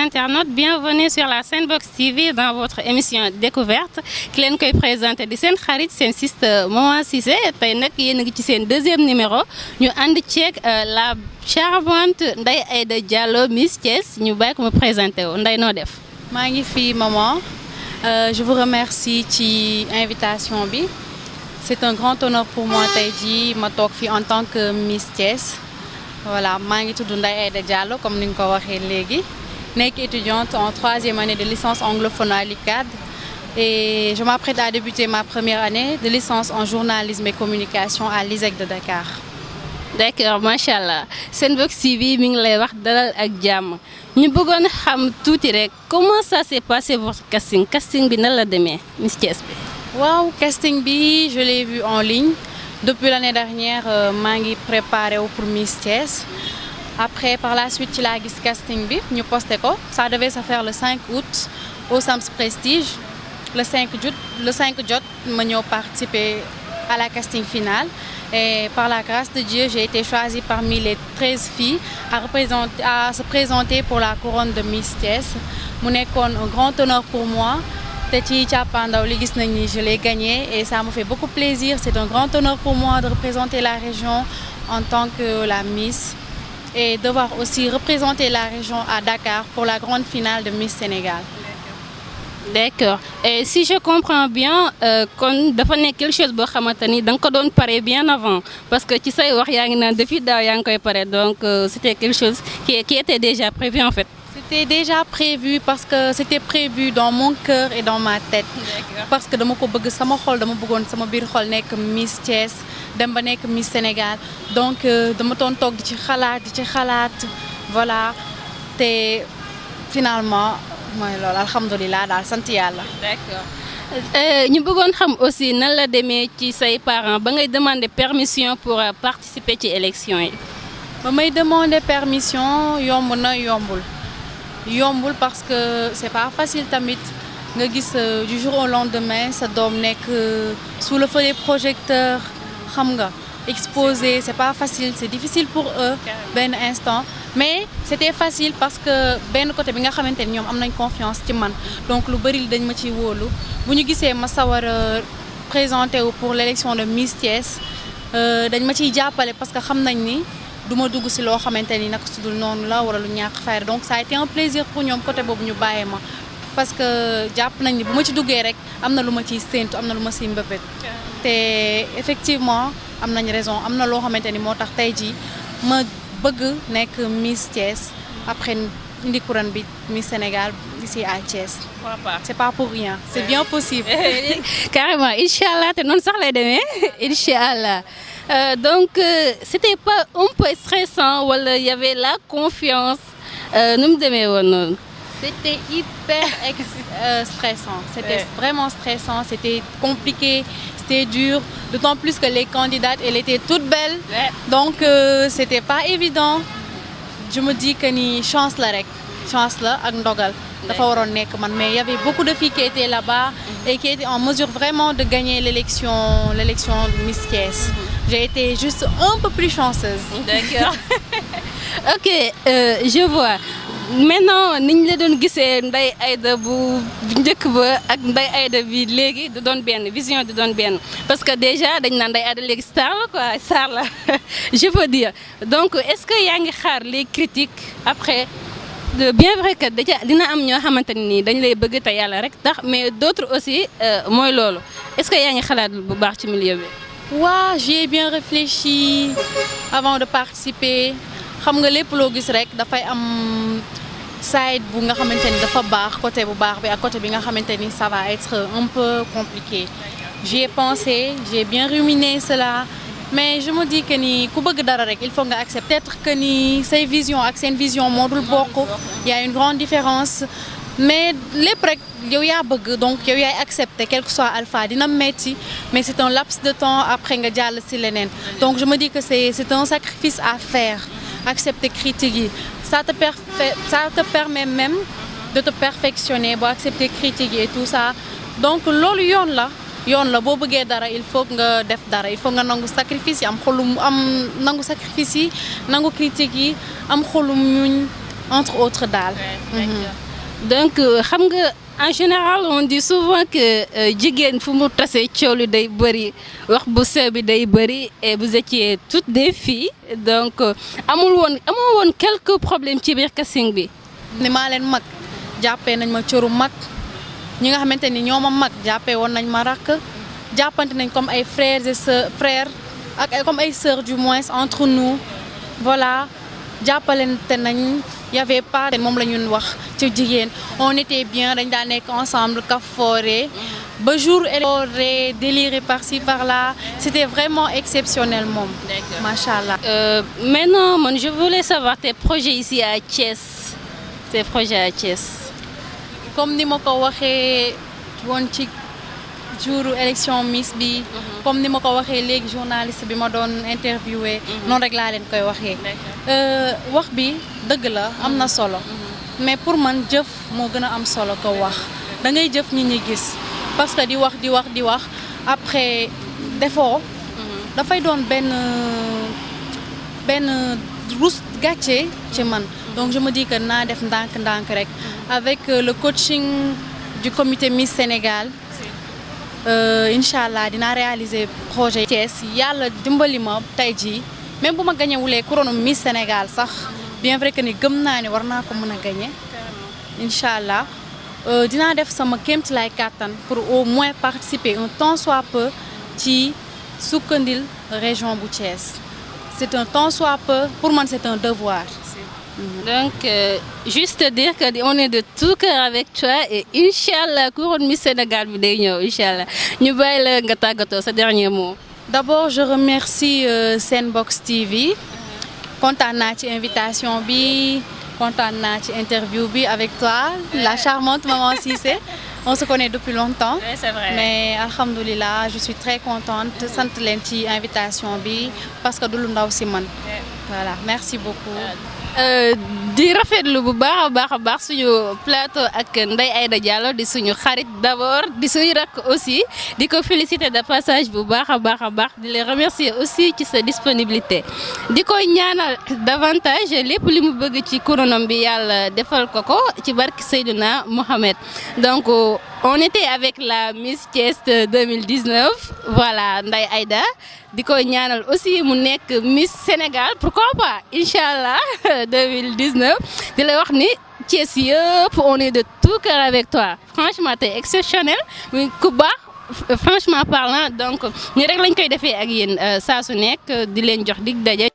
internautes, bienvenue sur la Senbox TV dans votre émission Découverte ki leen koy présenté di seen xarit seen siste Maman Cissé tey nag yéen a ngi ci seen deuxième numéro ñu ànd ceeg la charmante Ndeye Aïda Diallo Miss Thiès ñu bàyyi ko mu présenté wu Ndeye noo def. maa ngi fi maman je vous remercie ci invitation bi c'est un grand honneur pour moi tey jii ma toog fi en tant que Miss Thiès. Voilà, maa ngi tudd Ndeye Aïda Diallo comme ni nga ko waxee léegi nekk étudiante en troisième année de licence anglophone à l'UCAD et je m'apprête à débuter ma première année de licence en journalisme et communication à l'ISEC de Dakar. D'accord, macha allah Senbox TV mi ngi lay wax dalal ak jàmm ñu bëggoon xam tuuti rek comment ça s'est passé votre casting bi nan la demee Miss Thiès bi. Waaw, casting bi je l'ai vu en ligne. Depuis l'année dernière maa ngi préparé wu pour Miss Thiès après par la suite ci laa gis casting bi ñu posté ko ça devait se faire le 5 août au Sams Prestige le 5 jot ma ñëw participer à la casting finale et par la grâce de Dieu j'ai été choisie parmi les 13 filles à se présenter pour la couronne de Miss Thiès mu nekkoon un grand honneur pour moi. te ci càppaandaw li gis nañ ni je l'ai gagné et ça me fait beaucoup plaisir c'est un grand honneur pour moi de représenter la région en tant que la Miss et devoir aussi représenter la région à Dakar pour la grande finale de Miss Sénégal. D'accord et si je comprends bien kon dafa nekk quelque chose boo xamante ni da nga ko doon pare bien avant parce que ci say wax yaa ngi naan depuis daaw yaa ngi koy pare donc c'était quelque chose qui était déjà prévu en fait. C'était déjà prévu parce que c'était prévu dans mon cœur et dans ma tête. Parce que dama ko bëgg sama xol dama bëggoon sama biir xol nekk Miss Thiès dem ba nekk Miss Sénégal donc dama doon toog di ci xalaat voilà te finalement mooy loolu alhamdulilah daal sant yàlla. D'accord ñu bëggoon xam aussi nan la demee ci say parents ba ngay demander permission pour participer ci élection yi. ba may demander permission yomb na yombul parce que c'est pas facile tamit nga gis du jour au lendemain sa doom nekk sous le feu des projecteurs xam nga exposé c'est pas facile c'est difficile pour eux benn instant mais c'était facile parce que benn côté bi nga xamante ni ñoom am nañ confiance ci man donc lu bari dañ ma ciy wóolu bu ñu gisee ma sawar a présenter wu pour l'élection de Miss Thiès dañ ma ciy jàppale parce que xam nañ ni duma dugg ci loo xamante ni naka sudul noonu la wala lu ñàkk fayda donc ça a été un plaisir pour ñoom côté boobu ñu bàyyee ma parce que jàpp nañ ni bu ma ci duggee rek am na lu ma ciy séentu am na lu ma ciy mbëbët te effectivement am nañ raison am na loo xamante ni moo tax tey jii ma bëgg nekk Miss Thiès après indi couronne bi Miss Sénégal ici à Thiès. C'est pas pour rien c'est bien possible. Carrément inch'Allah te noonu sax lay demee inch'Allah. Donc c'était pas un peu stressant wala y avait la confiance nu mu demee woon noonu. C'était hyper stressant c'était vraiment stressant c'était compliqué c'était dur d'autant plus que les candidates elles étaient toutes belles donc c'était pas évident je me dis que ni chance la ak ndogal dafa waroon nekk man mais il y avait beaucoup de filles qui étaient là-bas et qui étaient en mesure vraiment de gagner l'élection de Miss Thiès. J'ai été juste un peu plus chanceuse. D'accord. Ok je vois maintenant ni ñu la doon gisee Ndeye Aïda bu njëkk ba ak Ndeye Aïda bi léegi du doon benn vision du doon benn parce que déjà dañ naan Ndeye Aïda léegi star la quoi star la je peux dire donc est-ce que yaa ngi xaar les critiques après. Bien vrai que déjà dina am ñoo xamante ni dañ lay bëgg te yàlla rek tax mais d'autres aussi mooy loolu est-ce que yaa ngi xalaat bu baax ci milieu bi. waaw j'y ai bien réfléchi avant de participer xam nga lépp loo gis rek dafay am side bu nga xamante ni dafa baax côté bu baax bi ak côté bi nga xamante ni ça va être un peu compliqué. J'y ai pensé j'ai bien ruminé cela. mais je me dis que ni ku bëgg dara rek il faut nga accepter peut-être que ni say vision ak seen vision moo dul bokk il y a une grande différence mais lépp rek yow yaa bëgg donc yow yaay accepter quel que soit alpha dina metti mais c'est un laps de temps après nga jàll ci leneen donc je me dis que c'est un sacrifice à faire accepter critique yi ça te permet même de te perfectionner boo accepter critique yi et tout ça donc loolu yoon la boo bëggee dara il faut nga def dara il faut nga nangu sacrifice yi am xolum am nangu sacrifice yi nangu critique yi am xolum ñuñ entre autres daal. donc xam nga en général on dit souvent que jigéen fu mu tasee coow li day bëri wax bu sew bi day bëri et vous étiez toutes des filles donc amoo woon quelques problèmes ci biir casting bi. ni maa leen mag jàppee nañ ma cëru mag ñi nga xamante ni ñoo ma mag jàppee woon nañ ma rakk jàppante nañ comme ay frères et sœurs ak comme ay sœurs du moins entre nous voilà jàppalante nañ. y avait pas moom la ñun wax ci jigéen on était bien dañ daan nekk ensemble kafoore ba jour élaboré déliré par-ci par-là c'était vraiment exceptionnel moom. macha allah. Maintenant man je voulais savoir tes projets ici à Thiès tes projets à Thiès. comme ni ma ko waxee woon ci jour élection Miss bi. comme ni ma ko waxee léegi journaliste bi ma doon interviewé. noonu rek laa leen koy waxee. wax bi dëgg la am na solo. mais pour man jëf moo gën a am solo ko wax da ngay jëf nit ñi gis parce que di wax après defoo. dafay doon benn rus gàcce ci man donc je me dis que naa def ndànk rek avec le coaching du comité Miss Sénégal. incha allah dinaa réaliser projet Thiès yàlla dimbali ma tey jii même bu ma gañewulee couronne Miss Sénégal sax bien vrai que ni gëm naa ne war naa ko mën a gañe incha allah dinaa def sama kéemtalaay kàttan pour au moins participer un tant soit peu ci sukkandil région bu Thiès c'est un tant soit peu pour man c'est un devoir. Donc, juste dire qu'on est de tout cœur avec toi et Inch'Allah, couronne Miss Sénégal bi day ñëw Inch'Allah ñu bàyyi la nga tàggatoo sa dernier mot. D'abord je remercie Senbox TV kontaan naa ci invitation bi kontaan naa ci interview bi avec toi la charmante maman Cissé on se connaît depuis longtemps. Oui, c'est vrai. Mais alhamdoulilah je suis très contente sant leen ci invitation bi parce que du lu ndaw si man. Voilà merci beaucoup. di rafetlu bu baax a baax suñu plateau ak Ndeye Aïda Diallo di suñu xarit d'abord di suñu rakk aussi di ko féliciter de passage bu baax a baax di les remercier aussi ci sa disponibilité di ko ñaanal davantage lépp li mu bëgg ci couronne bi yàlla defal ko ci barki Seydouna Mohamed donc on était avec la Miss Thiès 2019 voilà Ndeye Aïda di ko ñaanal aussi mu nekk Miss Sénégal pourquoi pas Inch'Allah 2019 di la wax ni Thiès yëpp on est de tout cœur avec toi franchement t'es exceptionnel muy ku baax franchement parlant donc ni rek lañ koy defee ak yéen saa su nekk di leen jox dig daje.